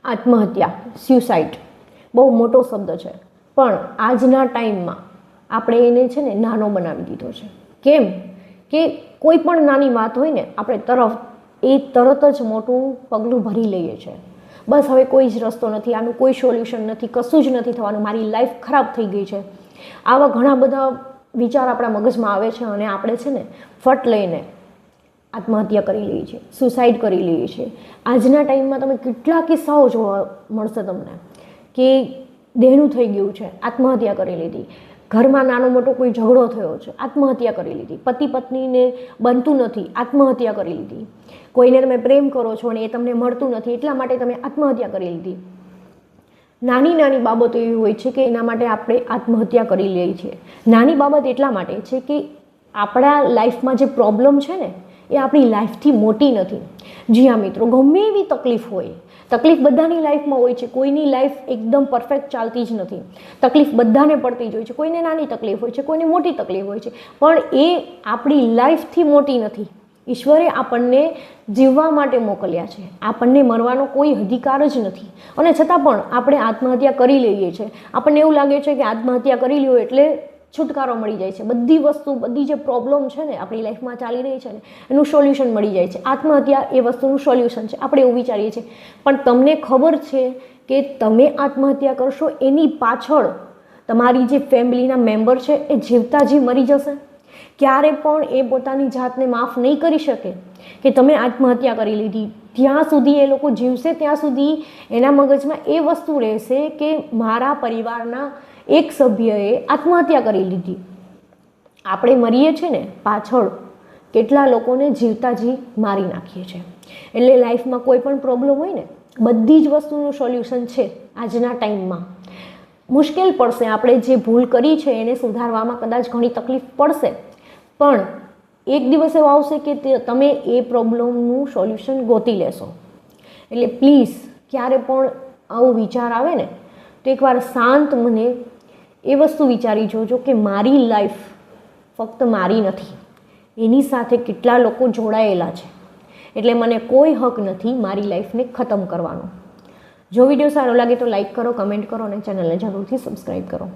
આત્મહત્યા, સ્યુસાઇડ બહુ મોટો શબ્દ છે, પણ આજના ટાઈમમાં આપણે એને છે ને નાનો બનાવી દીધો છે. કેમ કે કોઈ પણ નાની વાત હોય ને આપણે તરત જ મોટું પગલું ભરી લઈએ છીએ. બસ હવે કોઈ જ રસ્તો નથી, આનું કોઈ સોલ્યુશન નથી, કશું જ નથી થવાનું, મારી લાઈફ ખરાબ થઈ ગઈ છે. આવા ઘણા બધા વિચાર આપણા મગજમાં આવે છે અને આપણે છે ને ફટ લઈને આત્મહત્યા કરી લઈએ છીએ, સુસાઇડ કરી લઈએ છીએ. આજના ટાઈમમાં તમે કેટલા કિસ્સાઓ જોવા મળશે તમને કે દેહનું થઈ ગયું છે, આત્મહત્યા કરી લીધી. ઘરમાં નાનો મોટો કોઈ ઝઘડો થયો છે, આત્મહત્યા કરી લીધી. પતિ પત્નીને બનતું નથી, આત્મહત્યા કરી લીધી. કોઈને તમે પ્રેમ કરો છો અને એ તમને મળતું નથી એટલા માટે તમે આત્મહત્યા કરી લીધી. નાની નાની બાબતો એવી હોય છે કે એના માટે આપણે આત્મહત્યા કરી લઈએ છીએ. નાની બાબત એટલા માટે છે કે આપણા લાઈફમાં જે પ્રોબ્લેમ છે ને એ આપણી લાઈફથી મોટી નથી. જી હા મિત્રો, ગમે એવી તકલીફ હોય, તકલીફ બધાની લાઈફમાં હોય છે. કોઈની લાઈફ એકદમ પરફેક્ટ ચાલતી જ નથી. તકલીફ બધાને પડતી જ હોય છે. કોઈને નાની તકલીફ હોય છે, કોઈને મોટી તકલીફ હોય છે, પણ એ આપણી લાઈફથી મોટી નથી. ઈશ્વરે આપણને જીવવા માટે મોકલ્યા છે, આપણને મરવાનો કોઈ અધિકાર જ નથી. અને છતાં પણ આપણે આત્મહત્યા કરી લઈએ છીએ. આપણને એવું લાગે છે કે આત્મહત્યા કરી લ્યો એટલે છુટકારો મળી જાય છે. બધી વસ્તુ, બધી જે પ્રોબ્લેમ છે ને આપણી લાઈફમાં ચાલી રહી છે ને એનું સોલ્યુશન મળી જાય છે. આત્મહત્યા એ વસ્તુનું સોલ્યુશન છે, આપણે એવું વિચારીએ છીએ. પણ તમને ખબર છે કે તમે આત્મહત્યા કરશો એની પાછળ તમારી જે ફેમિલીના મેમ્બર છે એ જીવતા જી મરી જશે. ક્યારે પણ એ પોતાની જાતને માફ નહીં કરી શકે કે તમે આત્મહત્યા કરી લીધી. જ્યાં સુધી એ લોકો જીવશે ત્યાં સુધી એના મગજમાં એ વસ્તુ રહેશે કે મારા પરિવારના એક સભ્યએ આત્મહત્યા કરી લીધી. આપણે મરીએ છીએ ને પાછળ કેટલા લોકોને જીવતા જી મારી નાખીએ છીએ. એટલે લાઈફમાં કોઈ પણ પ્રોબ્લેમ હોય ને બધી જ વસ્તુનું સોલ્યુશન છે. આજના ટાઈમમાં મુશ્કેલ પડશે, આપણે જે ભૂલ કરી છે એને સુધારવામાં કદાચ ઘણી તકલીફ પડશે, પણ એક દિવસ એવો આવશે કે તમે એ પ્રોબ્લેમનું સોલ્યુશન ગોતી લેશો. એટલે પ્લીઝ ક્યારે પણ આવો વિચાર આવે ને તો એકવાર શાંત મને એ વસ્તુ વિચારી જોજો કે મારી લાઈફ ફક્ત મારી નથી, એની સાથે કેટલા લોકો જોડાયેલા છે. એટલે મને કોઈ હક નથી મારી લાઈફને ખતમ કરવાનો. જો વિડીયો સારો લાગે તો લાઈક કરો, કમેન્ટ કરો અને ચેનલને જરૂરથી સબસ્ક્રાઈબ કરો.